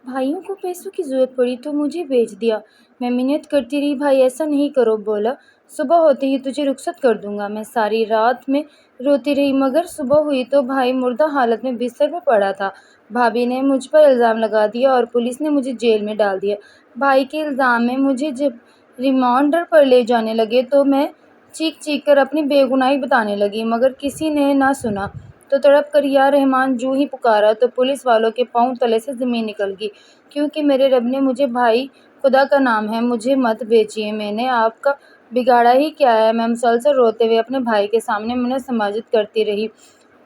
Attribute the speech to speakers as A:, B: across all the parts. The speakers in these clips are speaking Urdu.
A: بھائیوں کو پیسوں کی ضرورت پڑی تو مجھے بیچ دیا۔ میں منت کرتی رہی، بھائی ایسا نہیں کرو۔ بولا صبح ہوتے ہی تجھے رخصت کر دوں گا۔ میں ساری رات میں روتی رہی، مگر صبح ہوئی تو بھائی مردہ حالت میں بستر پر پڑا تھا۔ بھابھی نے مجھ پر الزام لگا دیا اور پولیس نے مجھے جیل میں ڈال دیا۔ بھائی کے الزام میں مجھے جب ریمانڈر پر لے جانے لگے تو میں چیخ چیخ کر اپنی بے گناہی بتانے لگی، مگر کسی نے نہ سنا۔ تو تڑپ کر یا رحمان جو ہی پکارا تو پولیس والوں کے پاؤں تلے سے زمین نکل گئی، کیونکہ میرے رب نے مجھے بھائی خدا کا نام ہے مجھے مت بیچیے، میں نے آپ کا بگاڑا ہی کیا ہے۔ میں مسلسل روتے ہوئے اپنے بھائی کے سامنے منت سماجت کرتی رہی،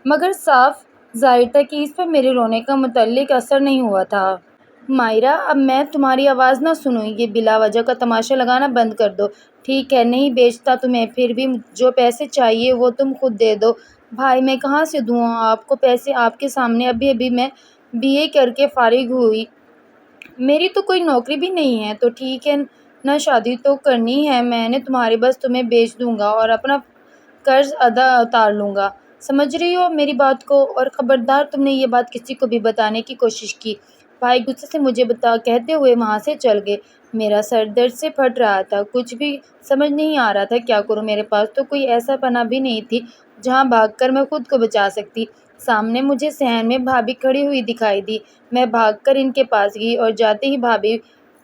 A: مگر صاف ظاہر تھا کہ اس پر میرے رونے کا متعلق اثر نہیں ہوا تھا۔ مائرہ، اب میں تمہاری آواز نہ سنوں، یہ بلا وجہ کا تماشا لگانا بند کر دو۔ ٹھیک ہے، نہیں بیچتا تمہیں، پھر بھی جو پیسے چاہیے وہ تم خود دے دو۔ بھائی میں کہاں سے دوں آپ کو پیسے؟ آپ کے سامنے ابھی میں BA کر کے فارغ ہوئی، میری تو کوئی نوکری بھی نہیں ہے۔ تو ٹھیک ہے، نہ شادی تو کرنی ہے، میں نے تمہارے بس تمہیں بیچ دوں گا اور اپنا قرض اتار لوں گا۔ سمجھ رہی ہو میری بات کو؟ اور خبردار تم نے یہ بات کسی کو بھی بتانے کی کوشش کی۔ بھائی غصے سے مجھے کہتے ہوئے وہاں سے چل گئے۔ میرا سر درد سے پھٹ رہا تھا، کچھ بھی سمجھ نہیں آ رہا تھا کیا کروں۔ میرے پاس تو کوئی ایسا پناہ بھی نہیں تھی جہاں بھاگ کر میں خود کو بچا سکتی۔ سامنے مجھے صحن میں بھابھی کھڑی ہوئی دکھائی دی۔ میں بھاگ کر ان کے پاس گئی اور جاتے ہی بھابھی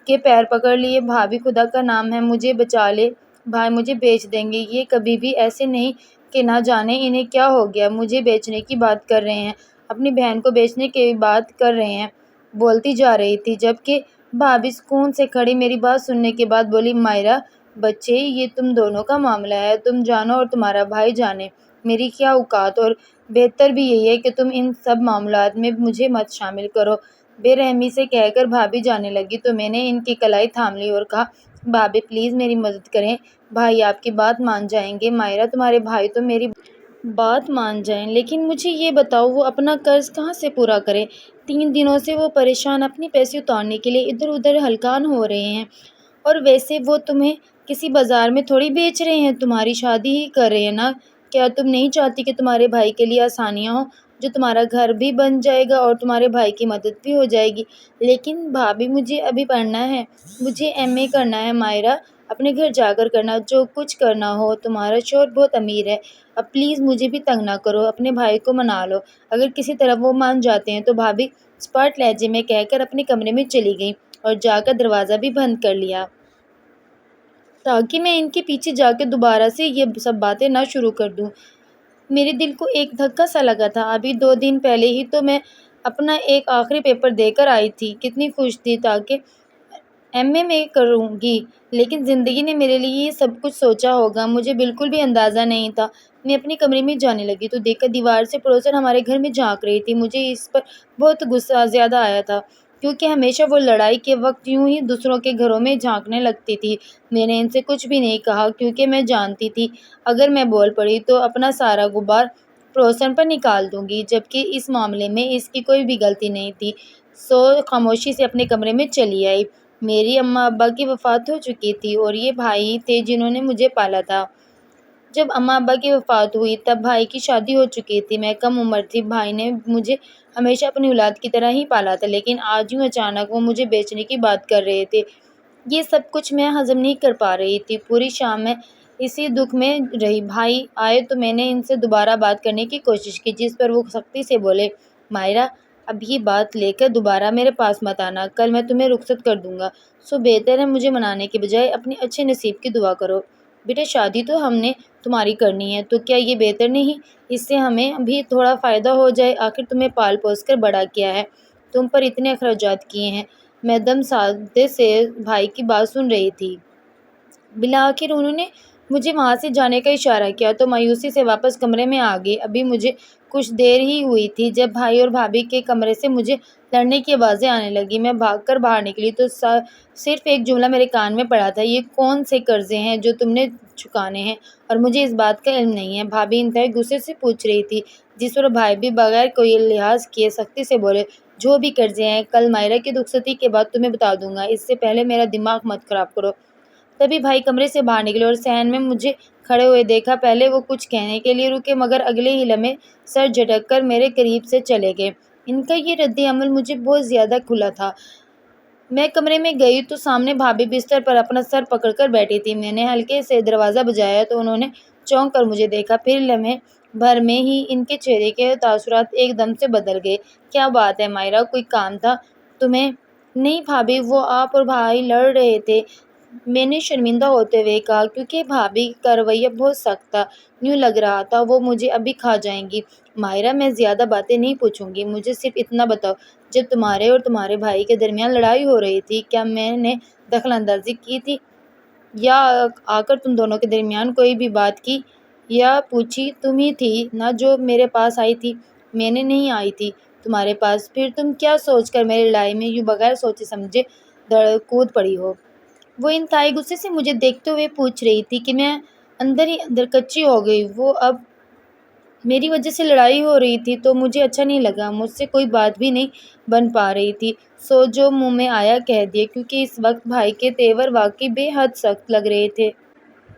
A: کے پیر پکڑ لیے۔ بھابھی خدا کا نام ہے مجھے بچا لے، بھائی مجھے بیچ دیں گے۔ یہ کبھی بھی ایسے نہیں کہ نہ جانے انہیں کیا ہو گیا، مجھے بیچنے کی بات کر رہے ہیں، اپنی بہن کو بیچنے کی بات کر رہے ہیں۔ بولتی جا رہی تھی جبکہ بھابھی سکون سے کھڑی میری بات سننے کے بعد بولی، مائرہ بچے، یہ تم دونوں کا معاملہ ہے، تم جانو اور تمہارا بھائی جانے، میری کیا اوقات، اور بہتر بھی یہی ہے کہ تم ان سب معاملات میں مجھے مت شامل کرو۔ بے رحمی سے کہہ کر بھابھی جانے لگی تو میں نے ان کی کلائی تھام لی اور کہا، بھابھی پلیز میری مدد کریں، بھائی آپ کی بات مان جائیں گے۔ مائرہ تمہارے بھائی تو میری بات مان جائیں، لیکن مجھے یہ بتاؤ وہ اپنا قرض کہاں سے پورا کریں؟ 3 دنوں سے وہ پریشان اپنے پیسے اتارنے کے لیے ادھر ادھر ہلکان ہو رہے ہیں، اور ویسے وہ تمہیں کسی بازار میں تھوڑی بیچ رہے ہیں، تمہاری شادی ہی کر رہے ہیں نا۔ کیا تم نہیں چاہتی کہ تمہارے بھائی کے لیے آسانیاں ہوں، جو تمہارا گھر بھی بن جائے گا اور تمہارے بھائی کی مدد بھی ہو جائے گی؟ لیکن بھابھی مجھے ابھی پڑھنا ہے، مجھے MA کرنا ہے۔ مائرہ اپنے گھر جا کر کرنا جو کچھ کرنا ہو، تمہارا شوہر بہت امیر ہے، اب پلیز مجھے بھی تنگ نہ کرو، اپنے بھائی کو منا لو، اگر کسی طرح وہ مان جاتے ہیں تو۔ بھابھی اسپاٹ لہجے میں کہہ کر اپنے کمرے میں چلی گئی اور جا کر دروازہ بھی بند کر لیا، تاکہ میں ان کے پیچھے جا کے دوبارہ سے یہ سب باتیں نہ شروع کر دوں۔ میرے دل کو ایک دھکا سا لگا تھا، ابھی 2 دن پہلے ہی تو میں اپنا ایک آخری پیپر دے کر آئی تھی، کتنی خوش تھی تاکہ MA میں کروں گی، لیکن زندگی نے میرے لیے یہ سب کچھ سوچا ہوگا مجھے بالکل بھی اندازہ نہیں تھا۔ میں اپنے کمرے میں جانے لگی تو دیکھا دیوار سے پڑوسن ہمارے گھر میں جھانک رہی تھی۔ مجھے اس پر بہت غصہ زیادہ آیا تھا، کیونکہ ہمیشہ وہ لڑائی کے وقت یوں ہی دوسروں کے گھروں میں جھانکنے لگتی تھی۔ میں نے ان سے کچھ بھی نہیں کہا، کیونکہ میں جانتی تھی اگر میں بول پڑی تو اپنا سارا غبار پڑوسن پر نکال دوں گی، جبکہ اس معاملے میں اس کی کوئی بھی غلطی نہیں تھی۔ سو خاموشی سے اپنے کمرے میں چلی آئی۔ میری اماں ابا کی وفات ہو چکی تھی اور یہ بھائی ہی تھے جنہوں نے مجھے پالا تھا۔ جب اماں ابا کی وفات ہوئی تب بھائی کی شادی ہو چکی تھی، میں کم عمر تھی۔ بھائی نے مجھے ہمیشہ اپنی اولاد کی طرح ہی پالا تھا، لیکن آج یوں اچانک وہ مجھے بیچنے کی بات کر رہے تھے۔ یہ سب کچھ میں ہضم نہیں کر پا رہی تھی۔ پوری شام میں اسی دکھ میں رہی۔ بھائی آئے تو میں نے ان سے دوبارہ بات کرنے کی کوشش کی، جس پر وہ سختی سے بولے، مائرہ اب یہ بات لے کر دوبارہ میرے پاس مت آنا، کل میں تمہیں رخصت کر دوں گا، سو بہتر ہے مجھے منانے کے بجائے اپنے اچھے نصیب کی دعا کرو۔ بیٹا شادی تو ہم نے تمہاری کرنی ہے، تو کیا یہ بہتر نہیں اس سے ہمیں بھی تھوڑا فائدہ ہو جائے؟ آخر تمہیں پال پوس کر بڑا کیا ہے، تم پر اتنے اخراجات کیے ہیں۔ میں دم سادے سے بھائی کی بات سن رہی تھی۔ بالآخر انہوں نے مجھے وہاں سے جانے کا اشارہ کیا تو مایوسی سے واپس کمرے میں آ گئی۔ ابھی مجھے کچھ دیر ہی ہوئی تھی جب بھائی اور بھابھی کے کمرے سے مجھے لڑنے کی آوازیں آنے لگیں۔ میں بھاگ کر باہر نکلی تو صرف ایک جملہ میرے کان میں پڑا تھا، یہ کون سے قرضے ہیں جو تم نے چکانے ہیں اور مجھے اس بات کا علم نہیں ہے؟ بھابھی انتہائی غصے سے پوچھ رہی تھی، جس پر بھائی بھی بغیر کوئی لحاظ کیے سختی سے بولے، جو بھی قرضے ہیں کل مائرہ کی رخصتی کے بعد تمہیں بتا دوں گا، اس سے پہلے میرا دماغ مت خراب کرو۔ تبھی بھائی کمرے سے باہر نکلے اور صحن میں مجھے کھڑے ہوئے دیکھا۔ پہلے وہ کچھ کہنے کے لیے رکے، مگر اگلے ہی لمحے سر جھٹک کر میرے قریب سے چلے گئے۔ ان کا یہ رد عمل مجھے بہت زیادہ کھلا تھا۔ میں کمرے میں گئی تو سامنے بھابھی بستر پر اپنا سر پکڑ کر بیٹھی تھی۔ میں نے ہلکے سے دروازہ بجایا تو انہوں نے چونک کر مجھے دیکھا، پھر لمحے بھر میں ہی ان کے چہرے کے تاثرات ایک دم سے بدل گئے۔ کیا بات ہے مائرہ، کوئی کام تھا تمہیں؟ نہیں بھابھی، وہ آپ اور بھائی لڑ رہے تھے، میں نے شرمندہ ہوتے ہوئے کہا، کیونکہ بھابھی کا رویہ بہت سخت تھا، یوں لگ رہا تھا وہ مجھے ابھی کھا جائیں گی۔ مائرہ، میں زیادہ باتیں نہیں پوچھوں گی، مجھے صرف اتنا بتاؤ، جب تمہارے اور تمہارے بھائی کے درمیان لڑائی ہو رہی تھی، کیا میں نے دخل اندازی کی تھی یا آ کر تم دونوں کے درمیان کوئی بھی بات کی یا پوچھی؟ تم ہی تھی نا جو میرے پاس آئی تھی، میں نے نہیں آئی تھی تمہارے پاس۔ پھر تم کیا سوچ کر میری لڑائی میں یوں بغیر سوچے سمجھے کود پڑی ہو؟ وہ انتہائی غصے سے مجھے دیکھتے ہوئے پوچھ رہی تھی کہ میں اندر ہی اندر کچی ہو گئی۔ وہ اب میری وجہ سے لڑائی ہو رہی تھی تو مجھے اچھا نہیں لگا، مجھ سے کوئی بات بھی نہیں بن پا رہی تھی، سو جو منہ میں آیا کہہ دیا، کیونکہ اس وقت بھائی کے تیور واقعی بے حد سخت لگ رہے تھے۔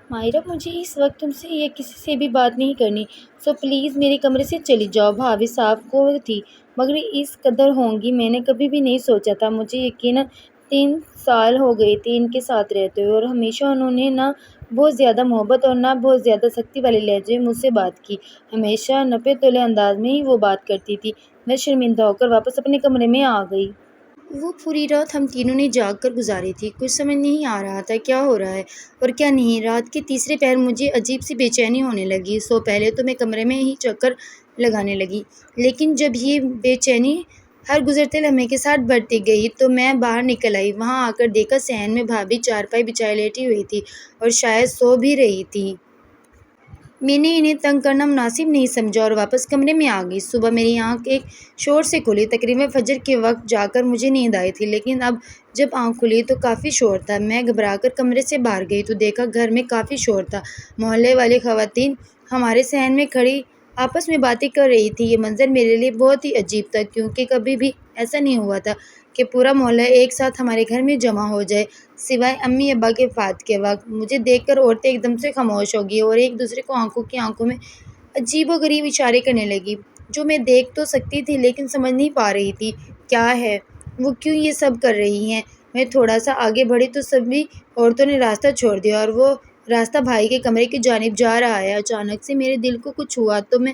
A: مائرہ، مجھے اس وقت تم سے یا کسی سے بھی بات نہیں کرنی، سو پلیز میرے کمرے سے چلی جاؤ۔ بھابھی صاحب کو تھی مگر اس قدر ہوں گی میں نے کبھی بھی نہیں سوچا تھا۔ مجھے یقیناً 3 سال ہو گئے تھے ان کے ساتھ رہتے ہوئے، اور ہمیشہ انہوں نے نہ بہت زیادہ محبت اور نہ بہت زیادہ سختی والے لہجے میں مجھ سے بات کی، ہمیشہ نپے تلے انداز میں ہی وہ بات کرتی تھی۔ میں شرمندہ ہو کر واپس اپنے کمرے میں آ گئی۔ وہ پوری رات ہم تینوں نے جاگ کر گزاری تھی، کچھ سمجھ نہیں آ رہا تھا کیا ہو رہا ہے اور کیا نہیں۔ رات کے تیسرے پہر مجھے عجیب سی بے چینی ہونے لگی۔ سو پہلے تو میں کمرے میں ہی چکر لگانے لگی، لیکن جب یہ بے چینی ہر گزرتے لمحے کے ساتھ بڑھتی گئی تو میں باہر نکل آئی۔ وہاں آ کر دیکھا صحن میں بھابھی چارپائی بچھائے لیٹی ہوئی تھی اور شاید سو بھی رہی تھی۔ میں نے انہیں تنگ کرنا مناسب نہیں سمجھا اور واپس کمرے میں آ گئی۔ صبح میری آنکھ ایک شور سے کھلی، تقریباً فجر کے وقت جا کر مجھے نیند آئی تھی، لیکن اب جب آنکھ کھلی تو کافی شور تھا۔ میں گھبرا کر کمرے سے باہر گئی تو دیکھا گھر میں کافی شور تھا، محلے والی خواتین ہمارے صحن میں کھڑی آپس میں باتیں کر رہی تھیں۔ یہ منظر میرے لیے بہت ہی عجیب تھا، کیونکہ کبھی بھی ایسا نہیں ہوا تھا کہ پورا محلہ ایک ساتھ ہمارے گھر میں جمع ہو جائے، سوائے امی ابا کے وفات کے وقت۔ مجھے دیکھ کر عورتیں ایک دم سے خاموش ہو گئی اور ایک دوسرے کو آنکھوں میں عجیب و غریب اشارے کرنے لگی، جو میں دیکھ تو سکتی تھی لیکن سمجھ نہیں پا رہی تھی کیا ہے، وہ کیوں یہ سب کر رہی ہیں۔ میں تھوڑا سا آگے بڑھی تو سبھی عورتوں نے راستہ چھوڑ دیا اور وہ راستہ بھائی کے کمرے کی جانب جا رہا ہے۔ اچانک سے میرے دل کو کچھ ہوا تو میں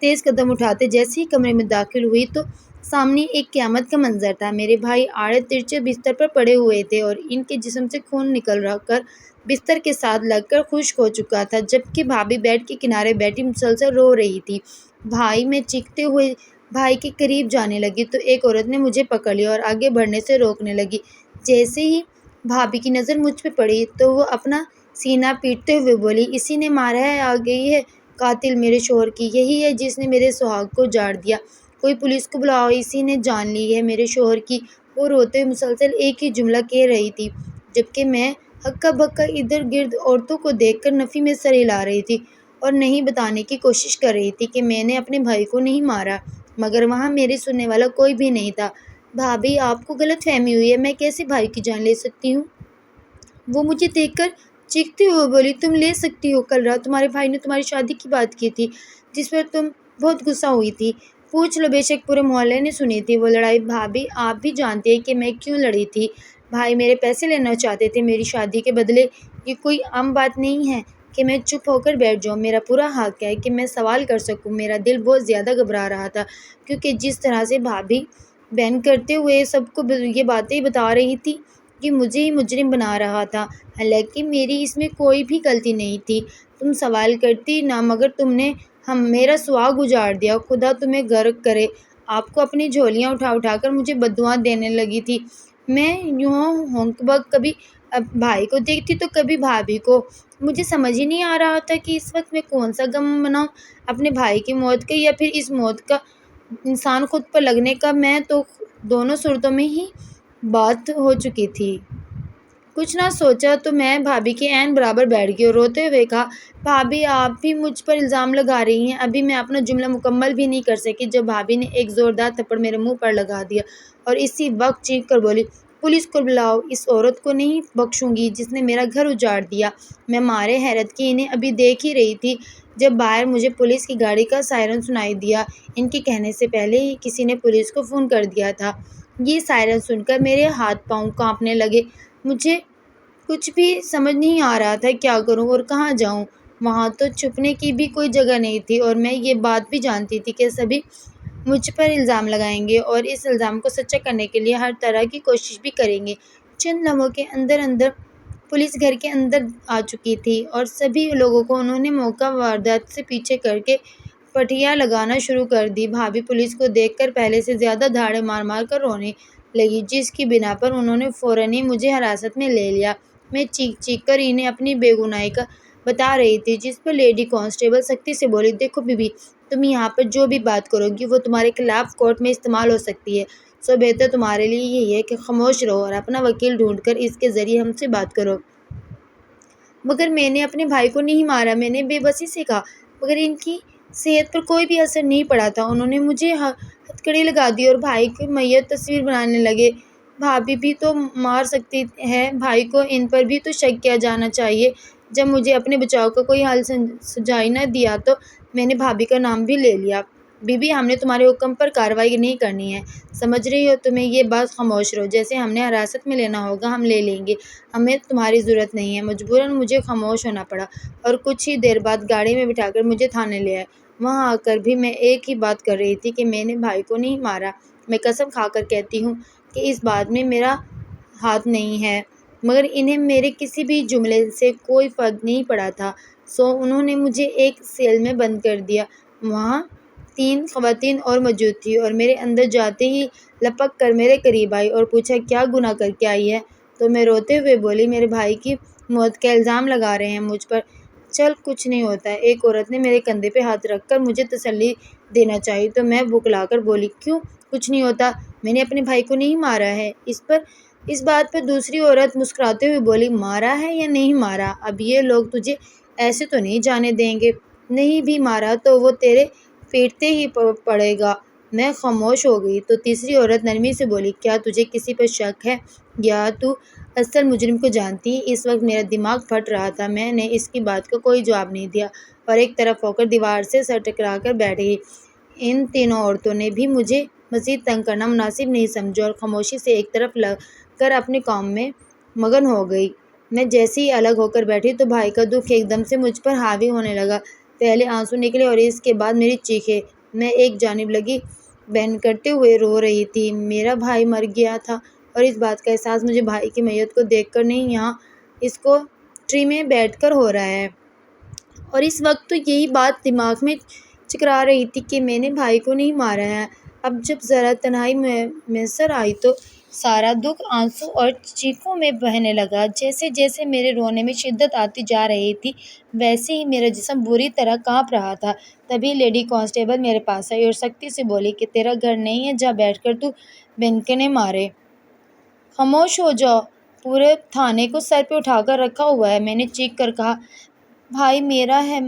A: تیز قدم اٹھاتے جیسے ہی کمرے میں داخل ہوئی تو سامنے ایک قیامت کا منظر تھا۔ میرے بھائی آڑے ترچھے بستر پر پڑے ہوئے تھے اور ان کے جسم سے خون نکل کر بستر کے ساتھ لگ کر خشک ہو چکا تھا، جبکہ بھابھی بیڈ کے کنارے بیٹھی مسلسل رو رہی تھی۔ بھائی، میں چیختے ہوئے بھائی کے قریب جانے لگی تو ایک عورت نے مجھے پکڑ لیا اور آگے بڑھنے سے روکنے لگی۔ جیسے ہی بھابھی کی نظر مجھ پہ پڑی تو وہ اپنا سینہ پیٹتے ہوئے بولی، اسی نے مارا ہے، آ گئی ہے قاتل میرے شوہر کی، یہی ہے جس نے میرے سہاگ کو جاڑ دیا، کوئی پولیس کو بلاؤ، اسی نے جان لی ہے میرے شوہر کی۔ وہ روتے ہوئے مسلسل ایک ہی جملہ کہہ رہی تھی، جبکہ میں ہکا بکا ادھر گرد عورتوں کو دیکھ کر نفی میں سر ہلا رہی تھی اور نہیں بتانے کی کوشش کر رہی تھی کہ میں نے اپنے بھائی کو نہیں مارا، مگر وہاں میری سننے والا کوئی بھی نہیں تھا۔ بھابھی، آپ کو غلط فہمی ہوئی ہے، میں کیسے بھائی کی جان لے سکتی ہوں؟ وہ مجھے دیکھ کر چیختے ہوئے بولی، تم لے سکتی ہو، کل رات تمہارے بھائی نے تمہاری شادی کی بات کی تھی جس پر تم بہت غصہ ہوئی تھی، پوچھ لو، بے شک پورے محلے نے سنی تھی وہ لڑائی۔ بھابھی، آپ بھی جانتے ہیں کہ میں کیوں لڑی تھی، بھائی میرے پیسے لینا چاہتے تھے میری شادی کے بدلے، یہ کوئی عام بات نہیں ہے کہ میں چپ ہو کر بیٹھ جاؤں، میرا پورا حق ہے کہ میں سوال کر سکوں۔ میرا دل بہت زیادہ گھبرا رہا تھا، کیونکہ جس طرح سے بھابھی بہن کرتے ہوئے سب کو یہ باتیں بتا رہی تھی کہ مجھے ہی مجرم بنا رہا تھا، حالانکہ میری اس میں کوئی بھی غلطی نہیں تھی۔ تم سوال کرتی نہ، مگر تم نے میرا سہاگ اجاڑ دیا، خدا تمہیں غرق کرے۔ آپ کو اپنی جھولیاں اٹھا اٹھا کر مجھے بددعائیں دینے لگی تھی۔ میں یوں ہونک بک کبھی بھائی کو دیکھتی تو کبھی بھابھی کو۔ مجھے سمجھ ہی نہیں آ رہا تھا کہ اس وقت میں کون سا غم مناؤں، اپنے بھائی کی موت کا یا پھر اس موت کا انسان خود پر لگنے کا۔ میں تو دونوں صورتوں میں ہی بات ہو چکی تھی۔ کچھ نہ سوچا تو میں بھابھی کے عین برابر بیٹھ گئی اور روتے ہوئے کہا، بھابھی آپ بھی مجھ پر الزام لگا رہی ہیں۔ ابھی میں اپنا جملہ مکمل بھی نہیں کر سکی جب بھابھی نے ایک زوردار تھپڑ میرے منہ پر لگا دیا اور اسی وقت چیخ کر بولی، پولیس کو بلاؤ، اس عورت کو نہیں بخشوں گی جس نے میرا گھر اجاڑ دیا۔ میں مارے حیرت کے انہیں ابھی دیکھ ہی رہی تھی جب باہر مجھے پولیس کی گاڑی کا سائرن سنائی دیا۔ ان کے کہنے سے پہلے ہی کسی نے پولیس کو فون کر دیا تھا۔ یہ سائرن سن کر میرے ہاتھ پاؤں کانپنے لگے۔ مجھے کچھ بھی سمجھ نہیں آ رہا تھا کیا کروں اور کہاں جاؤں۔ وہاں تو چھپنے کی بھی کوئی جگہ نہیں تھی اور میں یہ بات بھی جانتی تھی کہ سبھی مجھ پر الزام لگائیں گے اور اس الزام کو سچا کرنے کے لیے ہر طرح کی کوشش بھی کریں گے۔ چند لمحوں کے اندر اندر پولیس گھر کے اندر آ چکی تھی اور سبھی لوگوں کو انہوں نے موقع واردات سے پیچھے کر کے پٹیاں لگانا شروع کر دی۔ بھابھی پولیس کو دیکھ کر پہلے سے زیادہ دھاڑے مار مار کر رونے لگی، جس کی بنا پر انہوں نے فوراً ہی مجھے حراست میں لے لیا۔ میں چیخ چیخ کر انہیں اپنی بے گناہی کا بتا رہی تھی، جس پر لیڈی کانسٹیبل سختی سے بولی، دیکھو بی بی، تم یہاں پر جو بھی بات کرو گی وہ تمہارے خلاف کورٹ میں استعمال ہو سکتی ہے، سو بہتر تمہارے لیے یہی ہے کہ خاموش رہو اور اپنا وکیل ڈھونڈ کر اس کے ذریعے ہم سے بات کرو۔ مگر میں نے اپنے بھائی کو نہیں مارا، میں نے بے بسی سے کہا، مگر ان کی صحت پر کوئی بھی اثر نہیں پڑا تھا۔ انہوں نے مجھے ہتھکڑی لگا دی اور بھائی کی میت تصویر بنانے لگے۔ بھابھی بھی تو مار سکتی ہے، بھائی کو ان پر بھی تو شک کیا جانا چاہیے۔ جب مجھے اپنے بچاؤ کا کوئی حل سجھائی نہ دیا تو میں نے بھابھی کا نام بھی لے لیا۔ بی بی، ہم نے تمہارے حکم پر کارروائی نہیں کرنی ہے، سمجھ رہی ہو؟ تمہیں یہ بات خاموش رہو، جیسے ہم نے حراست میں لینا ہوگا ہم لے لیں گے، ہمیں تمہاری ضرورت نہیں ہے۔ مجبوراً مجھے خاموش ہونا پڑا اور کچھ ہی دیر بعد گاڑی میں بٹھا کر مجھے تھانے لے آئے۔ وہاں آ کر بھی میں ایک ہی بات کر رہی تھی کہ میں نے بھائی کو نہیں مارا۔ میں قسم کھا کر کہتی ہوں کہ اس بات میں میرا ہاتھ نہیں ہے، مگر انہیں میرے کسی بھی جملے سے کوئی فرق نہیں پڑا تھا، سو انہوں نے مجھے ایک سیل میں بند کر دیا۔ وہاں 3 خواتین اور موجود تھیں اور میرے اندر جاتے ہی لپک کر میرے قریب آئی اور پوچھا، کیا گناہ کر کے آئی ہے؟ تو میں روتے ہوئے بولی، میرے بھائی کی موت کا الزام لگا رہے ہیں مجھ پر۔ چل، کچھ نہیں ہوتا ہے۔ ایک عورت نے میرے کندھے پہ ہاتھ رکھ کر مجھے تسلی دینا چاہی تو میں بکلا کر بولی، کیوں کچھ نہیں ہوتا؟ میں نے اپنے بھائی کو نہیں مارا ہے۔ اس بات پر دوسری عورت مسکراتے ہوئے بولی، مارا ہے یا نہیں مارا، اب یہ لوگ تجھے ایسے تو نہیں جانے دیں گے، نہیں بھی مارا تو وہ تیرے پیٹتے ہی پڑے گا۔ میں خاموش ہو گئی تو تیسری عورت نرمی سے بولی، کیا تجھے کسی پر شک ہے یا تو اصل مجرم کو جانتی ہے؟ اس وقت میرا دماغ پھٹ رہا تھا، میں نے اس کی بات کا کوئی جواب نہیں دیا اور ایک طرف ہو کر دیوار سے سر ٹکرا کر بیٹھ گئی۔ ان تینوں عورتوں نے بھی مجھے مزید تنگ کرنا مناسب نہیں سمجھا اور خاموشی سے ایک طرف لگ کر اپنے کام میں مگن ہو گئی۔ میں جیسے ہی الگ ہو کر بیٹھی تو بھائی کا دکھ ایک دم سے مجھ پر حاوی ہونے لگا۔ پہلے آنسو نکلے اور اس کے بعد میری چیخیں۔ میں ایک جانب لگی بہن کرتے ہوئے رو رہی تھی۔ میرا بھائی مر گیا تھا اور اس بات کا احساس مجھے بھائی کی میت کو دیکھ کر نہیں، یہاں اس کو ٹری میں بیٹھ کر ہو رہا ہے۔ اور اس وقت تو یہی بات دماغ میں چکرا رہی تھی کہ میں نے بھائی کو نہیں مارا ہے۔ اب جب ذرا تنہائی میسر آئی تو سارا دکھ آنسو اور چیخوں میں بہنے لگا۔ جیسے جیسے میرے رونے میں شدت آتی جا رہی تھی ویسے ہی میرا جسم بری طرح کانپ رہا تھا۔ تبھی لیڈی کانسٹیبل میرے پاس آئی اور سختی سے بولی کہ تیرا گھر نہیں ہے، جا بیٹھ کر تو بینکنے مارے۔ خاموش ہو جاؤ، پورے تھانے کو سر پہ اٹھا کر رکھا ہوا ہے۔ میں نے چیخ کر کہا، بھائی میرا ہے،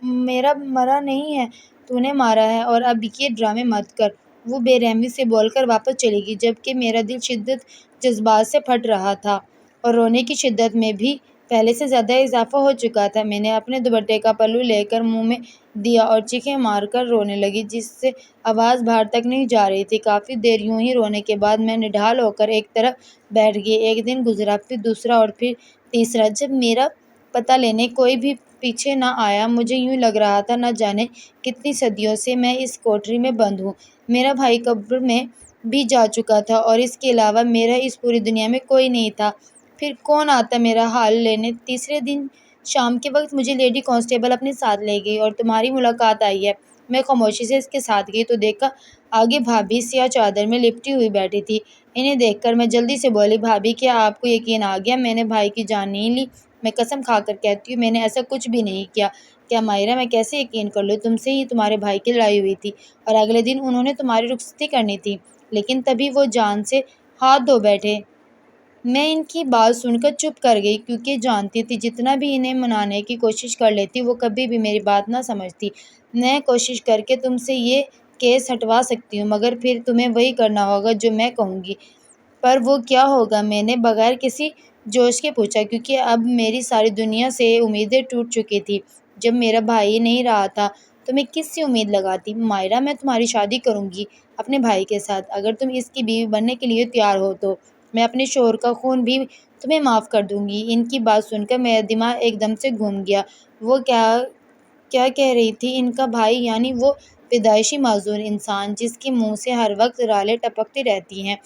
A: میرا مرا نہیں ہے، تو نے مارا ہے اور اب یہ ڈرامے مت کر۔ وہ بے رحمی سے بول کر واپس چلی گئی، جبکہ میرا دل شدید جذبات سے پھٹ رہا تھا اور رونے کی شدت میں بھی پہلے سے زیادہ اضافہ ہو چکا تھا۔ میں نے اپنے دوپٹے کا پلو لے کر منہ میں دیا اور چیخیں مار کر رونے لگی، جس سے آواز باہر تک نہیں جا رہی تھی۔ کافی دیر یوں ہی رونے کے بعد میں نڈھال ہو کر ایک طرف بیٹھ گئی۔ ایک دن گزرا، پھر دوسرا اور پھر تیسرا۔ جب میرا پتہ لینے کوئی بھی پیچھے نہ آیا، مجھے یوں لگ رہا تھا نہ جانے کتنی صدیوں سے میں اس کوٹری میں بند ہوں۔ میرا بھائی قبر میں بھی جا چکا تھا اور اس کے علاوہ میرا اس پوری دنیا میں کوئی نہیں تھا، پھر کون آتا میرا حال لینے؟ تیسرے دن شام کے وقت مجھے لیڈی کانسٹیبل اپنے ساتھ لے گئی اور تمہاری ملاقات آئی ہے۔ میں خاموشی سے اس کے ساتھ گئی تو دیکھا آگے بھابھی سیاہ چادر میں لپٹی ہوئی بیٹھی تھی۔ انہیں دیکھ کر میں جلدی سے بولی، بھابھی کیا آپ کو یقین آ گیا میں نے بھائی کی جان نہیں لی؟ میں قسم کھا کر کہتی ہوں میں نے ایسا کچھ بھی نہیں کیا۔ کیا ماہرہ، میں کیسے یقین کر لوں؟ تم سے ہی تمہارے بھائی کی لڑائی ہوئی تھی اور اگلے دن انہوں نے تمہاری رخصتی کرنی تھی، لیکن تبھی وہ جان سے ہاتھ دھو بیٹھے۔ میں ان کی بات سن کر چپ کر گئی، کیونکہ جانتی تھی جتنا بھی انہیں منانے کی کوشش کر لیتی وہ کبھی بھی میری بات نہ سمجھتی۔ میں کوشش کر کے تم سے یہ کیس ہٹوا سکتی ہوں، مگر پھر تمہیں وہی کرنا ہوگا جو میں کہوں گی۔ پر وہ کیا ہوگا؟ میں نے بغیر کسی جوش کے پوچھا، کیونکہ اب میری ساری دنیا سے امیدیں ٹوٹ چکی تھی۔ جب میرا بھائی نہیں رہا تھا
B: تو میں کس سے امید لگاتی؟ مائرہ، میں تمہاری شادی کروں گی اپنے بھائی کے ساتھ، اگر تم اس کی بیوی بننے کے لیے تیار ہو تو میں اپنے شوہر کا خون بھی تمہیں معاف کر دوں گی۔ ان کی بات سن کر میرا دماغ ایک دم سے گھوم گیا۔ وہ کیا کیا کہہ رہی تھی؟ ان کا بھائی یعنی وہ پیدائشی معذور انسان جس کے منہ سے ہر وقت رالیں ٹپکتی رہتی ہیں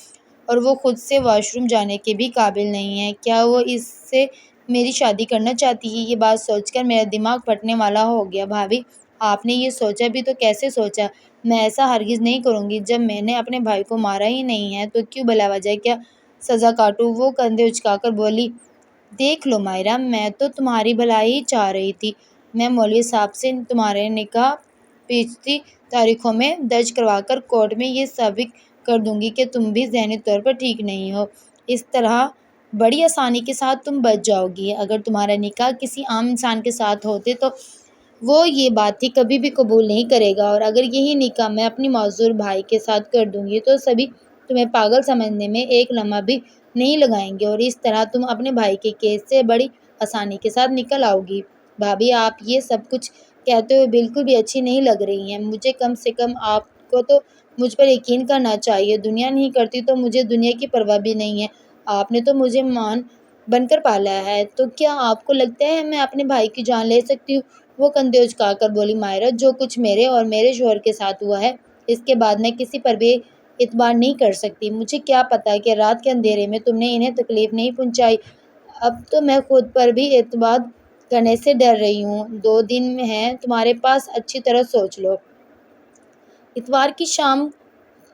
B: اور وہ خود سے واش روم جانے کے بھی قابل نہیں ہے، کیا وہ اس سے میری شادی کرنا چاہتی ہے؟ یہ بات سوچ کر میرا دماغ پھٹنے والا ہو گیا۔ بھابھی، آپ نے یہ سوچا بھی تو کیسے سوچا؟ میں ایسا ہرگز نہیں کروں گی۔ جب میں نے اپنے بھائی کو مارا ہی نہیں ہے تو کیوں بلا وجہ کیا سزا کاٹوں؟ وہ کندھے اچکا کر بولی، دیکھ لو مائرہ، میں تو تمہاری بھلائی ہی چاہ رہی تھی۔ میں مولوی صاحب سے تمہارے نکاح پیچھتی تاریخوں میں درج کروا کر کورٹ میں یہ ثابت کر دوں گی کہ تم بھی ذہنی طور پر ٹھیک نہیں ہو۔ اس طرح بڑی آسانی کے ساتھ تم بچ جاؤ گی۔ اگر تمہارا نکاح کسی عام انسان کے ساتھ ہوتے تو وہ یہ بات ہی کبھی بھی قبول نہیں کرے گا، اور اگر یہی نکاح میں اپنی معذور بھائی کے ساتھ کر دوں گی تو سبھی تمہیں پاگل سمجھنے میں ایک لمحہ بھی نہیں لگائیں گے، اور اس طرح تم اپنے بھائی کے کیس سے بڑی آسانی کے ساتھ نکل آؤ گی۔ بھابھی، آپ یہ سب کچھ کہتے ہوئے بالکل بھی اچھی نہیں لگ رہی ہیں۔ مجھے کم سے کم آپ کو تو مجھ پر یقین کرنا چاہیے۔ دنیا نہیں کرتی تو مجھے دنیا کی پرواہ بھی نہیں ہے۔ آپ نے تو مجھے ماں بن کر پالا ہے، تو کیا آپ کو لگتا ہے میں اپنے بھائی کی جان لے سکتی ہوں؟ وہ کندھے اچکا کر بولی، مائرہ، جو کچھ میرے اور میرے شوہر کے ساتھ ہوا ہے اس کے بعد میں کسی پر بھی اعتبار نہیں کر سکتی۔ مجھے کیا پتا کہ رات کے اندھیرے میں تم نے انہیں تکلیف نہیں پہنچائی۔ اب تو میں خود پر بھی اعتماد کرنے سے ڈر رہی ہوں۔ 2 دن ہیں تمہارے پاس، اچھی طرح سوچ لو۔ اتوار کی شام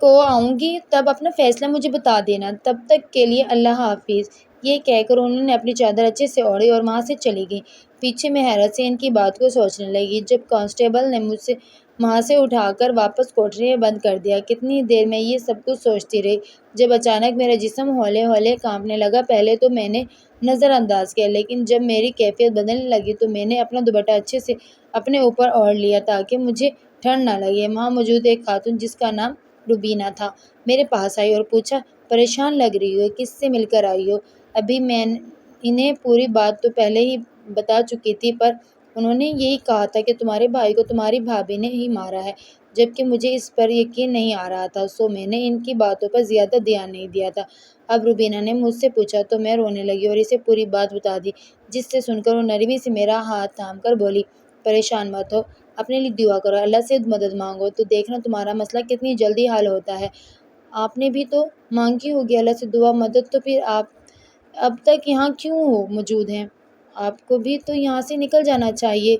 B: کو آؤں گی، تب اپنا فیصلہ مجھے بتا دینا۔ تب تک کے لیے اللہ حافظ۔ یہ کہہ کر انہوں نے اپنی چادر اچھے سے اوڑھی اور وہاں سے چلی گئی۔ پیچھے میں حیرت سے ان کی بات کو سوچنے لگی۔ جب کانسٹیبل نے مجھے وہاں سے اٹھا کر واپس کوٹری میں بند کر دیا، کتنی دیر میں یہ سب کچھ سوچتی رہی، جب اچانک میرا جسم ہولے ہولے کانپنے لگا۔ پہلے تو میں نے نظر انداز کیا، لیکن جب میری کیفیت بدلنے لگی تو میں نے اپنا دوپٹہ اچھے سے اپنے اوپر اوڑھ لیا تاکہ مجھے ٹھنڈ نہ لگے۔ وہاں موجود ایک خاتون جس کا نام روبینہ تھا میرے پاس آئی اور پوچھا، پریشان لگ رہی ہو، کس سے مل کر آئی ہو؟ ابھی میں انہیں پوری بات تو پہلے ہی بتا چکی تھی، پر انہوں نے یہی کہا تھا کہ تمہارے بھائی کو تمہاری بھابھی نے ہی مارا ہے، جبکہ مجھے اس پر یقین نہیں آ رہا تھا، سو میں نے ان کی باتوں پر زیادہ دھیان نہیں دیا تھا۔ اب روبینہ نے مجھ سے پوچھا تو میں رونے لگی اور اسے پوری بات بتا دی، جس سے سن کر وہ نرمی سے میرا ہاتھ تھام کر بولی، پریشان مت ہو، اپنے لیے دعا کرو، اللہ سے مدد مانگو، تو دیکھنا تمہارا مسئلہ کتنی جلدی حل ہوتا ہے۔ آپ نے بھی تو مانگی ہوگی اللہ سے دعا مدد، تو پھر آپ اب تک یہاں کیوں موجود ہیں؟ آپ کو بھی تو یہاں سے نکل جانا چاہیے۔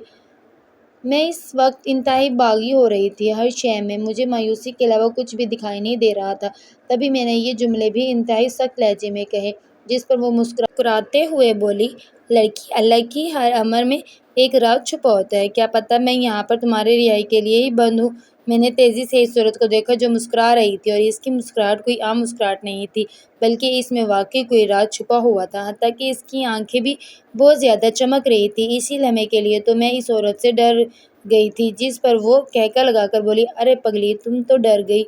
B: میں اس وقت انتہائی باغی ہو رہی تھی، ہر شے میں مجھے مایوسی کے علاوہ کچھ بھی دکھائی نہیں دے رہا تھا۔ تبھی میں نے یہ جملے بھی انتہائی سخت لہجے میں کہے، جس پر وہ مسکراتے ہوئے بولی، لڑکی، اللہ کی ہر امر میں ایک راز چھپا ہوتا ہے، کیا پتہ میں یہاں پر تمہاری رہائی کے لیے ہی بند ہوں۔ میں نے تیزی سے اس عورت کو دیکھا جو مسکرا رہی تھی، اور اس کی مسکراہٹ کوئی عام مسکراہٹ نہیں تھی، بلکہ اس میں واقعی کوئی راز چھپا ہوا تھا، حتیٰ کہ اس کی آنکھیں بھی بہت زیادہ چمک رہی تھی۔ اسی لمحے کے لیے تو میں اس عورت سے ڈر گئی تھی، جس پر وہ کہکا لگا کر بولی، ارے پگلی، تم تو ڈر گئی۔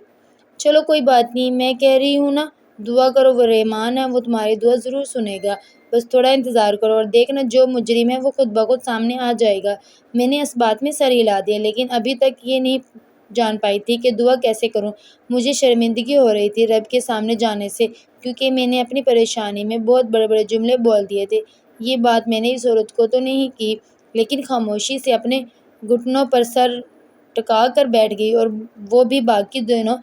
B: چلو کوئی بات نہیں، میں کہہ رہی ہوں نا، دعا کرو، وہ رحمان ہے، وہ تمہاری دعا ضرور سنے گا، بس تھوڑا انتظار کرو اور دیکھنا جو مجرم ہے وہ خود بخود سامنے آ جائے گا۔ میں نے اس بات میں سر ہلا دیا، لیکن ابھی تک یہ نہیں جان پائی تھی کہ دعا کیسے کروں۔ مجھے شرمندگی ہو رہی تھی رب کے سامنے جانے سے، کیونکہ میں نے اپنی پریشانی میں بہت بڑے بڑے جملے بول دیے تھے۔ یہ بات میں نے اس عورت کو تو نہیں کی، لیکن خاموشی سے اپنے گھٹنوں پر سر ٹکا کر بیٹھ گئی، اور وہ بھی باقی دونوں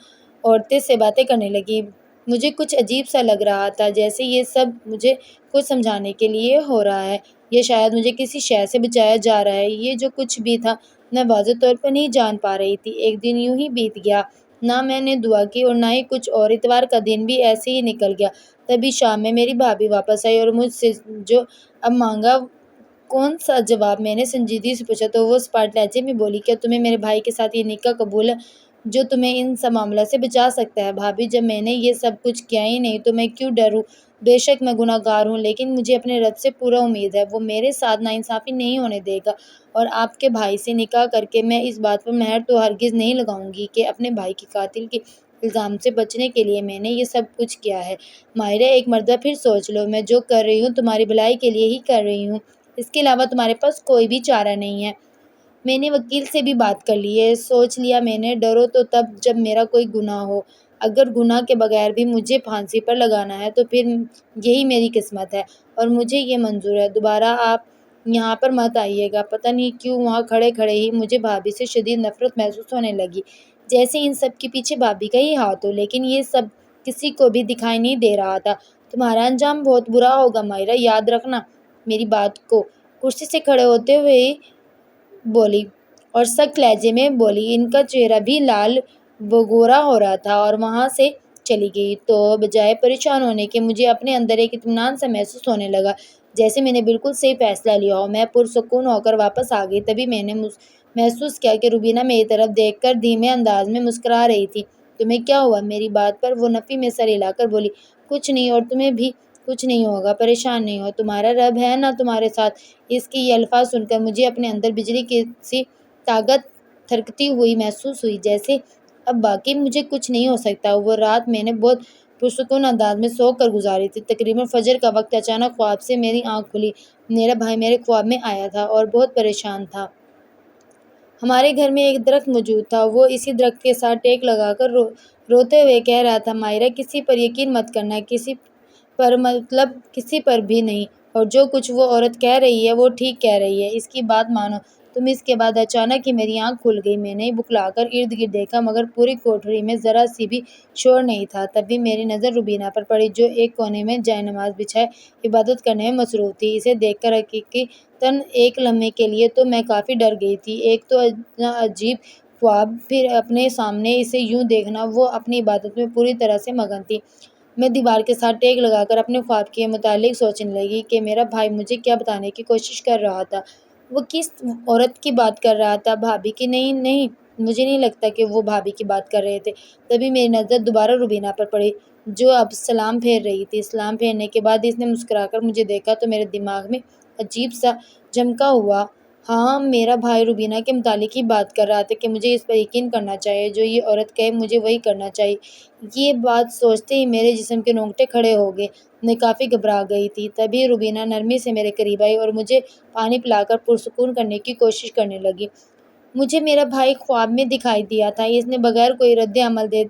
B: عورتیں سے باتیں کرنے لگی۔ مجھے کچھ عجیب سا لگ رہا تھا، جیسے یہ سب مجھے کچھ سمجھانے کے لیے ہو رہا ہے، یا شاید مجھے کسی شے سے بچایا جا رہا ہے۔ یہ جو کچھ بھی تھا میں واضح طور پر نہیں جان پا رہی تھی۔ ایک دن یوں ہی بیت گیا، نہ میں نے دعا کی اور نہ ہی کچھ اور۔ اتوار کا دن بھی ایسے ہی نکل گیا۔ تبھی شام میں میری بھابھی واپس آئی اور مجھ سے جو اب مانگا کون سا جواب میں نے سنجیدگی سے پوچھا تو وہ سپاٹ لہجے میں بولی، کیا تمہیں میرے بھائی کے ساتھ یہ نکاح قبول ہے جو تمہیں ان سب معاملات سے بچا سکتا ہے؟ بھابھی، جب میں نے یہ سب کچھ کیا ہی نہیں تو میں کیوں ڈروں؟ بے شک میں گناہ گار ہوں، لیکن مجھے اپنے رب سے پورا امید ہے، وہ میرے ساتھ ناانصافی نہیں ہونے دے گا، اور آپ کے بھائی سے نکاح کر کے میں اس بات پر مہر تو ہرگز نہیں لگاؤں گی کہ اپنے بھائی کے قاتل کے الزام سے بچنے کے لیے میں نے یہ سب کچھ کیا ہے۔ مائرہ، ایک مرتبہ پھر سوچ لو، میں جو کر رہی ہوں تمہاری بھلائی کے لیے ہی کر رہی ہوں، اس کے علاوہ تمہارے پاس کوئی بھی چارہ نہیں ہے۔ میں نے وکیل سے بھی بات کر لی ہے، سوچ لیا میں نے، ڈرو تو تب جب میرا کوئی گناہ ہو، اگر گناہ کے بغیر بھی مجھے پھانسی پر لگانا ہے تو پھر یہی میری قسمت ہے اور مجھے یہ منظور ہے۔ دوبارہ آپ یہاں پر مت آئیے گا۔ پتہ نہیں کیوں وہاں کھڑے کھڑے ہی مجھے بھابھی سے شدید نفرت محسوس ہونے لگی، جیسے ان سب کے پیچھے بھابھی کا ہی ہاتھ ہو، لیکن یہ سب کسی کو بھی دکھائی نہیں دے رہا تھا۔ تمہارا انجام بہت برا ہوگا مائرہ، یاد رکھنا میری بات کو، کرسی سے کھڑے ہوتے ہوئے بولی اور سخت لہجے میں بولی۔ ان کا چہرہ بھی لال بگورا ہو رہا تھا اور وہاں سے چلی گئی تو بجائے پریشان ہونے کے مجھے اپنے اندر ایک اطمینان سا محسوس ہونے لگا، جیسے میں نے بالکل صحیح فیصلہ لیا ہو۔ میں پرسکون ہو کر واپس آ گئی، تبھی میں نے محسوس کیا کہ روبینہ میری طرف دیکھ کر دھیمے انداز میں مسکرا رہی تھی۔ تمہیں کیا ہوا؟ میری بات پر وہ نفی میں سر ہلا کر بولی۔ کچھ نہیں، اور تمہیں بھی کچھ نہیں ہوگا، پریشان نہیں ہو، تمہارا رب ہے نا تمہارے ساتھ۔ اس کے یہ الفاظ سن کر مجھے اپنے اندر بجلی کی سی طاقت تھرکتی ہوئی محسوس ہوئی، جیسے اب واقعی مجھے کچھ نہیں ہو سکتا۔ وہ رات میں نے بہت پرسکون انداز میں سو کر گزاری تھی۔ تقریباً فجر کا وقت اچانک خواب سے میری آنکھ کھلی۔ میرا بھائی میرے خواب میں آیا تھا اور بہت پریشان تھا۔ ہمارے گھر میں ایک درخت موجود تھا، وہ اسی درخت کے ساتھ ٹیک لگا کر روتے ہوئے کہہ رہا تھا، مائرہ کسی پر یقین مت کرنا، کسی پر مطلب کسی پر بھی نہیں، اور جو کچھ وہ عورت کہہ رہی ہے وہ ٹھیک کہہ رہی ہے، اس کی بات مانو تم۔ اس کے بعد اچانک ہی میری آنکھ کھل گئی، میں نے بکھلا کر ارد گرد دیکھا مگر پوری کوٹھری میں ذرا سی بھی شور نہیں تھا۔ تبھی میری نظر روبینہ پر پڑی جو ایک کونے میں جائے نماز بچھائے عبادت کرنے میں مصروف تھی۔ اسے دیکھ کر حقیقتاً ایک لمحے کے لیے تو میں کافی ڈر گئی تھی، ایک تو عجیب خواب، پھر اپنے سامنے اسے یوں دیکھنا۔ وہ اپنی عبادت میں پوری طرح سے مگن تھی۔ میں دیوار کے ساتھ ٹیک لگا کر اپنے خواب کے متعلق سوچنے لگی کہ میرا بھائی مجھے کیا بتانے کی کوشش کر رہا تھا۔ وہ کس عورت کی بات کر رہا تھا؟ بھابھی کی؟ نہیں نہیں، مجھے نہیں لگتا کہ وہ بھابھی کی بات کر رہے تھے۔ تبھی میری نظر دوبارہ روبینہ پر پڑی جو اب سلام پھیر رہی تھی۔ سلام پھیرنے کے بعد اس نے مسکرا کر مجھے دیکھا تو میرے دماغ میں عجیب سا جھمکا ہوا۔ ہاں، میرا بھائی روبینہ کے متعلق ہی بات کر رہا تھا کہ مجھے اس پر یقین کرنا چاہیے، جو یہ عورت کہے مجھے وہی کرنا چاہیے۔ یہ بات سوچتے ہی میرے جسم کے رونگٹے کھڑے ہو گئے، میں کافی گھبرا گئی تھی۔ تبھی روبینہ نرمی سے میرے قریب آئی اور مجھے پانی پلا کر پرسکون کرنے کی کوشش کرنے لگی۔ مجھے میرا بھائی خواب میں دکھائی دیا تھا، اس نے بغیر کوئی رد عمل دے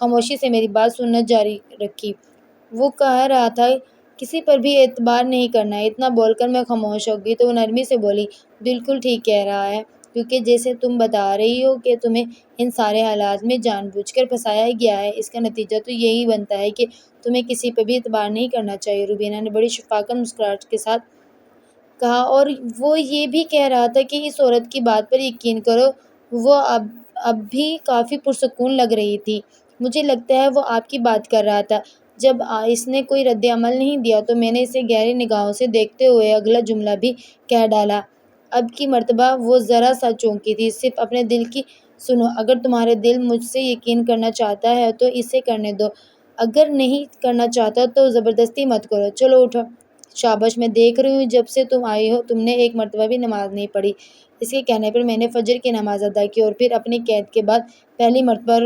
B: خاموشی سے میری بات سننا جاری رکھی۔ وہ کہہ رہا تھا کسی پر بھی اعتبار نہیں کرنا۔ اتنا بول کر میں خاموش ہو گئی تو وہ نرمی سے بولی، بالکل ٹھیک کہہ رہا ہے، کیونکہ جیسے تم بتا رہی ہو کہ تمہیں ان سارے حالات میں جان بوجھ کر پھنسایا گیا ہے، اس کا نتیجہ تو یہی بنتا ہے کہ تمہیں کسی پر بھی اعتبار نہیں کرنا چاہیے، روبینہ نے بڑی شفقت مسکراہٹ کے ساتھ کہا۔ اور وہ یہ بھی کہہ رہا تھا کہ اس عورت کی بات پر یقین کرو۔ وہ اب بھی کافی پرسکون لگ رہی تھی۔ مجھے لگتا ہے وہ آپ کی بات کر رہا تھا۔ جب اس نے کوئی رد عمل نہیں دیا تو میں نے اسے گہری نگاہوں سے دیکھتے ہوئے اگلا جملہ بھی کہہ ڈالا، اب کی مرتبہ وہ ذرا سا چونکی تھی، صرف اپنے دل کی سنو، اگر تمہارا دل مجھ سے یقین کرنا چاہتا ہے تو اسے کرنے دو، اگر نہیں کرنا چاہتا تو زبردستی مت کرو، چلو اٹھو۔ شاباش، میں دیکھ رہی ہوں جب سے تم آئی ہو تم نے ایک مرتبہ بھی نماز نہیں پڑھی۔ اس کے کہنے پر میں نے فجر کی نماز ادا کی اور پھر اپنی قید کے بعد پہلی مرتبہ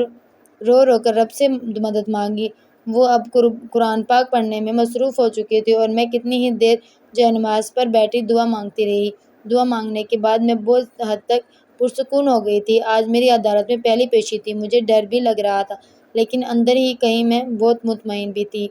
B: رو رو کر رب سے مدد مانگی۔ وہ اب قرآن پاک پڑھنے میں مصروف ہو چکی تھی اور میں کتنی ہی دیر جائے نماز پر بیٹھی دعا مانگتی رہی۔ دعا مانگنے کے بعد میں بہت حد تک پرسکون ہو گئی تھی۔ آج میری عدالت میں پہلی پیشی تھی، مجھے ڈر بھی لگ رہا تھا، لیکن اندر ہی کہیں میں بہت مطمئن بھی تھی۔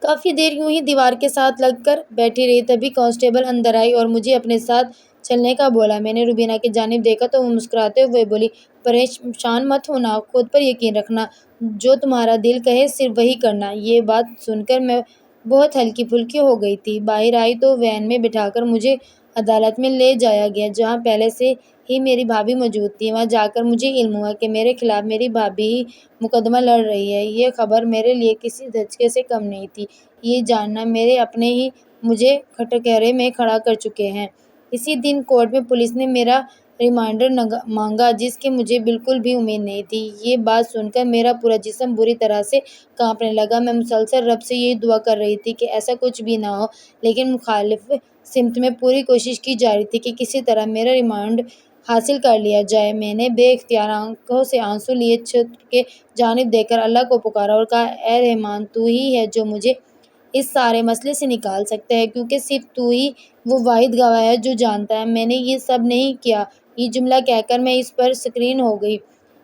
B: کافی دیر یوں ہی دیوار کے ساتھ لگ کر بیٹھی رہی، تبھی کانسٹیبل اندر آئی اور مجھے اپنے ساتھ چلنے کا بولا۔ میں نے روبینہ کی جانب دیکھا تو وہ مسکراتے ہوئے بولی، پریشان مت ہونا، خود پر یقین رکھنا، جو تمہارا دل کہے صرف وہی کرنا۔ یہ بات سن کر میں بہت ہلکی پھلکی ہو گئی تھی۔ باہر آئی تو وین میں بٹھا کر مجھے عدالت میں لے جایا گیا، جہاں پہلے سے ہی میری بھابھی موجود تھی۔ وہاں جا کر مجھے علم ہوا کہ میرے خلاف میری بھابھی ہی مقدمہ لڑ رہی ہے۔ یہ خبر میرے لیے کسی دھچکے سے کم نہیں تھی، یہ جاننا میرے اپنے ہی مجھے کھٹکرے میں کھڑا کر چکے ہیں۔ اسی دن کورٹ میں پولیس نے میرا ریمانڈر مانگا، جس کی مجھے بالکل بھی امید نہیں تھی۔ یہ بات سن کر میرا پورا جسم بری طرح سے کانپنے لگا۔ میں مسلسل رب سے یہی دعا کر رہی تھی کہ ایسا کچھ بھی نہ ہو، لیکن مخالف سمت میں پوری کوشش کی جا رہی تھی کہ کسی طرح میرا ریمانڈ حاصل کر لیا جائے۔ میں نے بے اختیار آنکھوں سے آنسو لیے چھت کی جانب دیکھ کر اللہ کو پکارا اور کہا، اے رحمان، تو ہی ہے جو مجھے اس سارے مسئلے سے نکال سکتا ہے، کیونکہ صرف تو ہی وہ واحد گواہ ہے جو جانتا ہے میں نے یہ سب نہیں کیا۔ یہ جملہ کہہ کر میں اس پر سکرین ہو گئی۔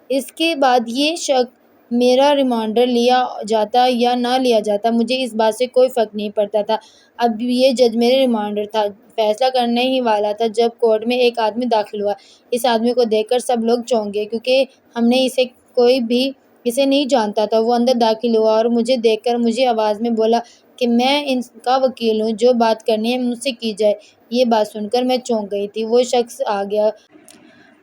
B: اس کے بعد یہ شک میرا ریمانڈر لیا جاتا یا نہ لیا جاتا، مجھے اس بات سے کوئی فرق نہیں پڑتا تھا۔ اب یہ جج میرے ریمانڈر تھا فیصلہ کرنے ہی والا تھا جب کورٹ میں ایک آدمی داخل ہوا۔ اس آدمی کو دیکھ کر سب لوگ چونک گئے، کیونکہ ہم نے کوئی بھی اسے نہیں جانتا تھا۔ وہ اندر داخل ہوا اور مجھے دیکھ کر مجھے آواز میں بولا کہ میں ان کا وکیل ہوں، جو بات کرنی ہے مجھ سے کی جائے۔ یہ بات سن کر میں چونک گئی تھی۔ وہ شخص آ گیا،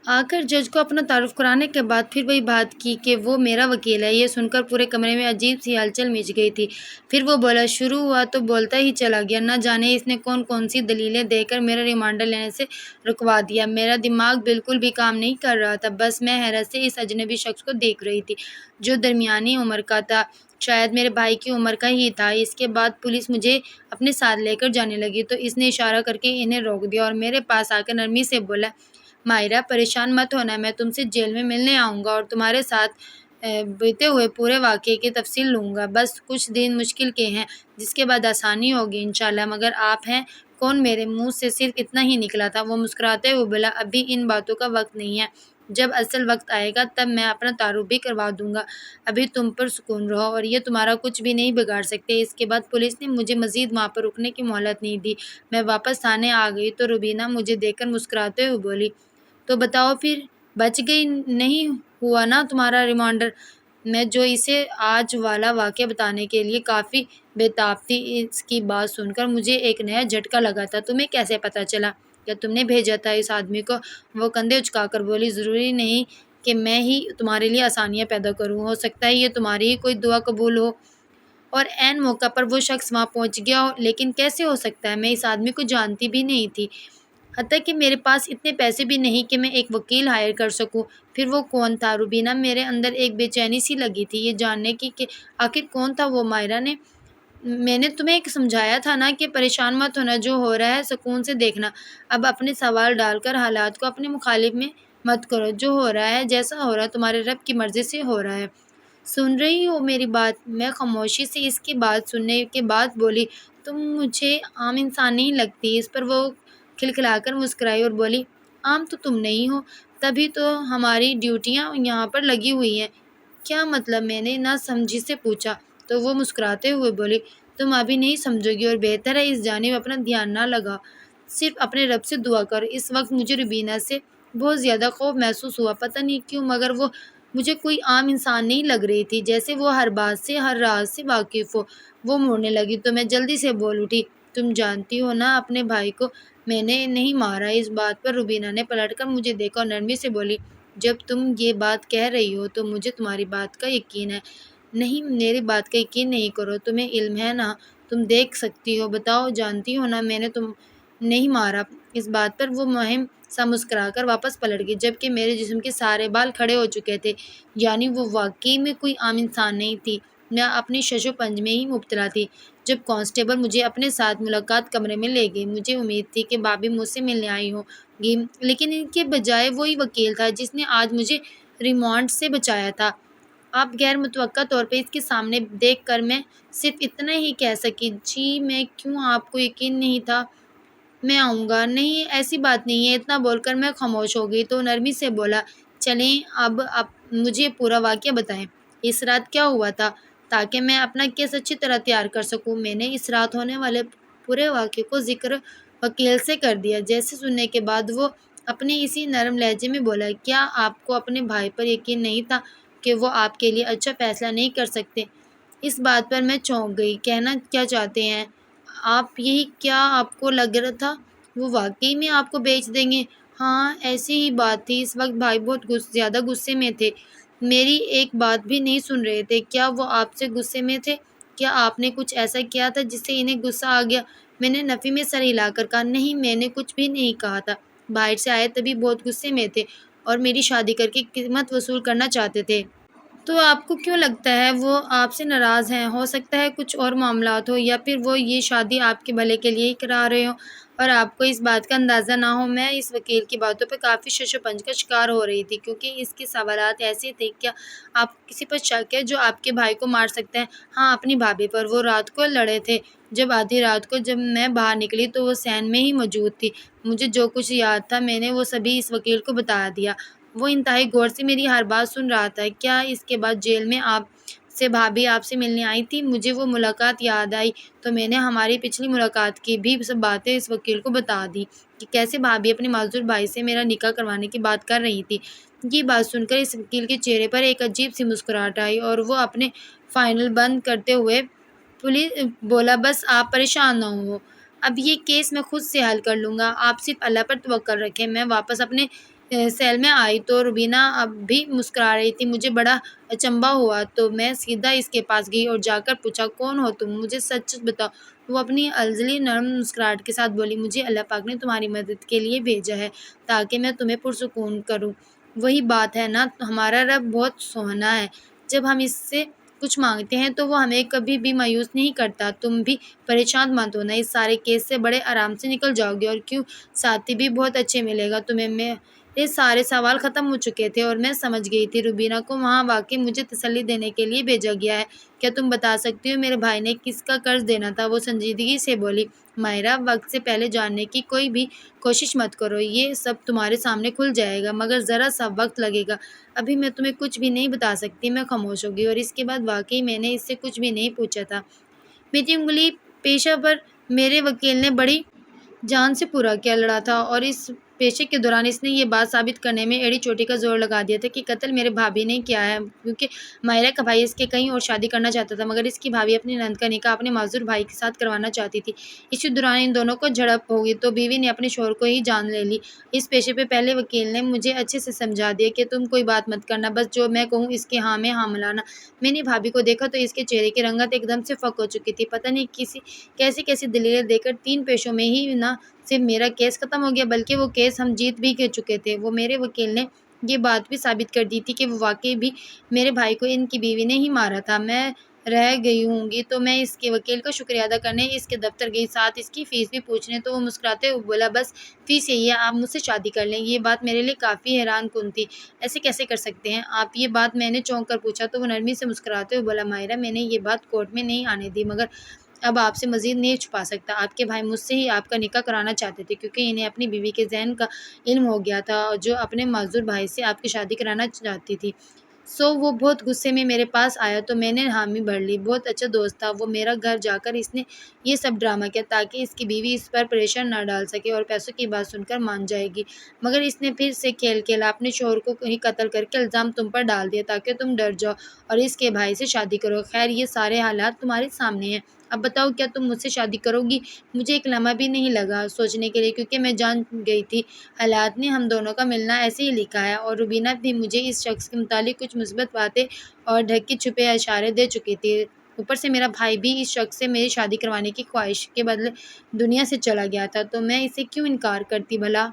B: آ کر جج کو اپنا تعارف کرانے کے بعد پھر وہی بات کی کہ وہ میرا وکیل ہے۔ یہ سن کر پورے کمرے میں عجیب سی ہلچل مچ گئی تھی۔ پھر وہ بولا، شروع ہوا تو بولتا ہی چلا گیا۔ نہ جانے اس نے کون کون سی دلیلیں دے کر میرا ریمانڈر لینے سے رکوا دیا۔ میرا دماغ بالکل بھی کام نہیں کر رہا تھا، بس میں حیرت سے اس اجنبی شخص کو دیکھ رہی تھی جو درمیانی عمر کا تھا، شاید میرے بھائی کی عمر کا ہی تھا۔ اس کے بعد پولیس مجھے اپنے ساتھ لے کر جانے لگی تو اس نے اشارہ کر کے انہیں روک دیا اور میرے پاس آ کر نرمی سے بولا، مائرہ پریشان مت ہونا، میں تم سے جیل میں ملنے آؤں گا اور تمہارے ساتھ بیتے ہوئے پورے واقعے کی تفصیل لوں گا۔ بس کچھ دن مشکل کے ہیں، جس کے بعد آسانی ہوگی انشاءاللہ۔ مگر آپ ہیں کون؟ میرے منہ سے صرف اتنا ہی نکلا تھا۔ وہ مسکراتے ہوئے بولا، ابھی ان باتوں کا وقت نہیں ہے، جب اصل وقت آئے گا تب میں اپنا تعارف بھی کروا دوں گا۔ ابھی تم پر سکون رہو اور یہ تمہارا کچھ بھی نہیں بگاڑ سکتے۔ اس کے بعد پولیس نے مجھے مزید وہاں پر رکنے کی مہلت نہیں دی۔ میں واپس تھانے آ گئی تو روبینہ مجھے دیکھ کر مسکراتے ہوئے بولی، تو بتاؤ پھر، بچ گئی؟ نہیں ہوا نا تمہارا ریمانڈر؟ میں جو اسے آج والا واقعہ بتانے کے لیے کافی بے تاب تھی، اس کی بات سن کر مجھے ایک نیا جھٹکا لگا تھا۔ تمہیں کیسے پتہ چلا؟ کیا تم نے بھیجا تھا اس آدمی کو؟ وہ کندھے اچکا کر بولی، ضروری نہیں کہ میں ہی تمہارے لیے آسانیاں پیدا کروں، ہو سکتا ہے یہ تمہاری ہی کوئی دعا قبول ہو اور عین موقع پر وہ شخص وہاں پہنچ گیا ہو۔ لیکن کیسے ہو سکتا ہے؟ میں اس آدمی کو جانتی بھی نہیں تھی، حتیٰ کہ میرے پاس اتنے پیسے بھی نہیں کہ میں ایک وکیل ہائر کر سکوں۔ پھر وہ کون تھا؟ روبینہ، میرے اندر ایک بے چینی سی لگی تھی یہ جاننے کی کہ آخر کون تھا وہ۔ مائرہ نے، میں نے تمہیں سمجھایا تھا نا کہ پریشان مت ہونا، جو ہو رہا ہے سکون سے دیکھنا۔ اب اپنے سوال ڈال کر حالات کو اپنے مخالف میں مت کرو۔ جو ہو رہا ہے، جیسا ہو رہا ہے، تمہارے رب کی مرضی سے ہو رہا ہے۔ سن رہی ہو میری بات؟ میں خاموشی سے اس کی بات سننے کے بعد بولی، تم مجھے عام انسان نہیں لگتی۔ اس پر وہ کھلکھلا کر مسکرائی اور بولی، عام تو تم نہیں ہو، تبھی تو ہماری ڈیوٹیاں یہاں پر لگی ہوئی ہیں۔ کیا مطلب؟ میں نے نہ سمجھی سے پوچھا تو وہ مسکراتے ہوئے بولی، تم ابھی نہیں سمجھو گی اور بہتر ہے اس جانب اپنا دھیان نہ لگا، صرف اپنے رب سے دعا کر۔ اس وقت مجھے روبینہ سے بہت زیادہ خوف محسوس ہوا، پتہ نہیں کیوں، مگر وہ مجھے کوئی عام انسان نہیں لگ رہی تھی، جیسے وہ ہر بات سے، ہر راز سے واقف ہو۔ وہ مڑنے لگی تو میں جلدی سے بول اٹھی، تم جانتی ہو نا اپنے بھائی کو میں نے نہیں مارا۔ اس بات پر روبینہ نے پلٹ کر مجھے دیکھا اور نرمی سے بولی، جب تم یہ بات کہہ رہی ہو تو مجھے تمہاری بات کا یقین ہے۔ نہیں، میری بات کا یقین نہیں کرو، تمہیں علم ہے نا، تم دیکھ سکتی ہو، بتاؤ جانتی ہو نا میں نے تم نہیں مارا۔ اس بات پر وہ مہم سا مسکرا کر واپس پلٹ گئی، جبکہ میرے جسم کے سارے بال کھڑے ہو چکے تھے۔ یعنی وہ واقعی میں کوئی عام انسان نہیں تھی، میں اپنی شش و پنج میں ہی مبتلا تھی۔ جب کانسٹیبل مجھے اپنے ساتھ ملاقات کمرے میں لے گئی، مجھے امید تھی کہ بھابھی مجھ سے ملنے آئی ہوں گی، لیکن ان کے بجائے وہی وکیل تھا جس نے آج مجھے ریمانڈ سے بچایا تھا۔ آپ غیر متوقع طور پہ اس کے سامنے دیکھ کر میں صرف اتنا ہی کہہ سکی، جی میں کیوں، آپ کو یقین نہیں تھا میں آؤں گا؟ نہیں، ایسی بات نہیں ہے۔ اتنا بول کر میں خاموش ہو گئی تو نرمی سے بولا، چلیں اب آپ مجھے پورا واقعہ بتائیں، اس رات کیا ہوا تھا، تاکہ میں اپنا کیس اچھی طرح تیار کر سکوں۔ میں نے اس رات ہونے والے پورے واقعے کو ذکر وکیل سے کر دیا، جیسے سننے کے بعد وہ اپنے اسی نرم لہجے میں بولا، کیا آپ کو اپنے بھائی پر یقین نہیں تھا کہ وہ آپ کے لیے اچھا فیصلہ نہیں کر سکتے؟ اس بات پر میں چونک گئی۔ کہنا کیا چاہتے ہیں آپ یہی؟ کیا آپ کو لگ رہا تھا وہ واقعی میں آپ کو بیچ دیں گے؟ ہاں، ایسی ہی بات تھی۔ اس وقت بھائی بہت زیادہ غصے میں تھے، میری ایک بات بھی نہیں سن رہے تھے۔ کیا وہ آپ سے غصے میں تھے؟ کیا آپ نے کچھ ایسا کیا تھا جس سے انہیں غصہ آ گیا؟ میں نے نفی میں سر ہلا کر کہا، نہیں، میں نے کچھ بھی نہیں کہا تھا۔ باہر سے آئے تبھی بہت غصے میں تھے اور میری شادی کر کے قیمت وصول کرنا چاہتے تھے۔ تو آپ کو کیوں لگتا ہے وہ آپ سے ناراض ہیں؟ ہو سکتا ہے کچھ اور معاملات ہو، یا پھر وہ یہ شادی آپ کے بھلے کے لیے ہی کرا رہے ہوں اور آپ کو اس بات کا اندازہ نہ ہو۔ میں اس وکیل کی باتوں پہ کافی شش و پنج کا شکار ہو رہی تھی، کیونکہ اس کے سوالات ایسے تھے: کیا آپ کسی پر شک ہے جو آپ کے بھائی کو مار سکتا ہے؟ ہاں، اپنی بھابھی پر۔ وہ رات کو لڑے تھے، جب آدھی رات کو جب میں باہر نکلی تو وہ صحن میں ہی موجود تھی۔ مجھے جو کچھ یاد تھا میں نے وہ سبھی اس وکیل کو بتا دیا۔ وہ انتہائی غور سے میری ہر بات سن رہا تھا۔ کیا اس کے بعد جیل میں آپ سے بھابھی آپ سے ملنے آئی تھی؟ مجھے وہ ملاقات یاد آئی تو میں نے ہماری پچھلی ملاقات کی بھی سب باتیں اس وکیل کو بتا دی کہ کیسے بھابھی اپنے معذور بھائی سے میرا نکاح کروانے کی بات کر رہی تھی۔ یہ بات سن کر اس وکیل کے چہرے پر ایک عجیب سی مسکراہٹ آئی اور وہ اپنے فائل بند کرتے ہوئے بولا، بس آپ پریشان نہ ہو، اب یہ کیس میں خود سے حل کر لوں گا، آپ صرف اللہ پر توکل رکھیں۔ میں واپس اپنے سیل میں آئی تو روبینہ اب بھی مسکرا رہی تھی۔ مجھے بڑا اچنبھا ہوا تو میں سیدھا اس کے پاس گئی اور جا کر پوچھا، کون ہو تم؟ مجھے سچ سچ بتاؤ۔ وہ اپنی الزلی نرم مسکراہٹ کے ساتھ بولی، مجھے اللہ پاک نے تمہاری مدد کے لیے بھیجا ہے تاکہ میں تمہیں پرسکون کروں۔ وہی بات ہے نا، ہمارا رب بہت سوہنا ہے، جب ہم اس سے کچھ مانگتے ہیں تو وہ ہمیں کبھی بھی مایوس نہیں کرتا۔ تم بھی پریشان مت ہونا، اس سارے کیس سے بڑے آرام سے نکل جاؤ گے، اور کیوں، ساتھی بھی بہت اچھے ملے گا تمہیں۔ میرے سارے سوال ختم ہو چکے تھے اور میں سمجھ گئی تھی روبینہ کو وہاں واقعی مجھے تسلی دینے کے لیے بھیجا گیا ہے۔ کیا تم بتا سکتی ہو میرے بھائی نے کس کا قرض دینا تھا؟ وہ سنجیدگی سے بولی، ماہرہ، وقت سے پہلے جاننے کی کوئی بھی کوشش مت کرو، یہ سب تمہارے سامنے کھل جائے گا، مگر ذرا سا وقت لگے گا۔ ابھی میں تمہیں کچھ بھی نہیں بتا سکتی۔ میں خاموش ہو گئی، اور اس کے بعد واقعی میں نے اس سے کچھ بھی نہیں پوچھا تھا۔ میری انگلی پیشہ پر میرے وکیل نے بڑی جان سے پورا کیا لڑا تھا، اور اس پیشے کے دوران اس نے یہ بات ثابت کرنے میں ایڑی چوٹی کا زور لگا دیا تھا کہ قتل میرے بھابھی نے کیا ہے، کیونکہ ماہرہ کا بھائی اس کے کہیں اور شادی کرنا چاہتا تھا، مگر اس کی بھابھی اپنی نند کا نکاح اپنے معذور بھائی کے ساتھ کروانا چاہتی تھی۔ اسی دوران ان دونوں کو جھڑپ ہو گئی تو بیوی نے اپنے شوہر کو ہی جان لے لی۔ اس پیشے پہ پہلے وکیل نے مجھے اچھے سے سمجھا دیا کہ تم کوئی بات مت کرنا، بس جو میں کہوں اس کے ہاں میں ہاں ملانا۔ میں نے بھابھی کو دیکھا تو اس کے چہرے کی رنگت ایک دم سے فک ہو چکی تھی۔ پتہ نہیں کیسی کیسی دلیلیں دے کر 3 پیشوں میں ہی نہ صرف میرا کیس ختم ہو گیا بلکہ وہ کیس ہم جیت بھی چکے تھے۔ وہ میرے وکیل نے یہ بات بھی ثابت کر دی تھی کہ وہ واقعی بھی میرے بھائی کو ان کی بیوی نے ہی مارا تھا۔ میں رہ گئی ہوں گی تو میں اس کے وکیل کا شکریہ ادا کرنے اس کے دفتر گئی، ساتھ اس کی فیس بھی پوچھنے، تو وہ مسکراتے ہوئے بولا، بس فیس یہی ہے، آپ مجھ سے شادی کر لیں۔ یہ بات میرے لیے کافی حیران کن تھی۔ ایسے کیسے کر سکتے ہیں آپ یہ بات؟ میں نے چونک کر پوچھا تو وہ نرمی سے مسکراتے ہوئے بولا، ماہرہ، میں نے یہ بات کورٹ میں نہیں آنے دی، مگر اب آپ سے مزید نہیں چھپا سکتا۔ آپ کے بھائی مجھ سے ہی آپ کا نکاح کرانا چاہتے تھے، کیونکہ انہیں اپنی بیوی کے ذہن کا علم ہو گیا تھا جو اپنے معذور بھائی سے آپ کی شادی کرانا چاہتی تھی۔ وہ بہت غصے میں میرے پاس آیا تو میں نے حامی بھر لی۔ بہت اچھا دوست تھا وہ میرا۔ گھر جا کر اس نے یہ سب ڈرامہ کیا تاکہ اس کی بیوی اس پر پریشر نہ ڈال سکے اور پیسوں کی بات سن کر مان جائے گی، مگر اس نے پھر سے کھیل کھیلا، اپنے شوہر کو ہی قتل کر کے الزام تم پر ڈال دیا تاکہ تم ڈر جاؤ اور اس کے بھائی سے شادی کرو۔ خیر، یہ سارے حالات تمہارے سامنے ہیں، اب بتاؤ کیا تم مجھ سے شادی کرو گی؟ مجھے ایک لمحہ بھی نہیں لگا سوچنے کے لیے، کیونکہ میں جان گئی تھی حالات نے ہم دونوں کا ملنا ایسے ہی لکھا ہے، اور روبینہ بھی مجھے اس شخص کے متعلق کچھ مثبت باتیں اور ڈھکے چھپے اشارے دے چکی تھی۔ اوپر سے میرا بھائی بھی اس شخص سے میری شادی کروانے کی خواہش کے بدلے دنیا سے چلا گیا تھا، تو میں اسے کیوں انکار کرتی بھلا؟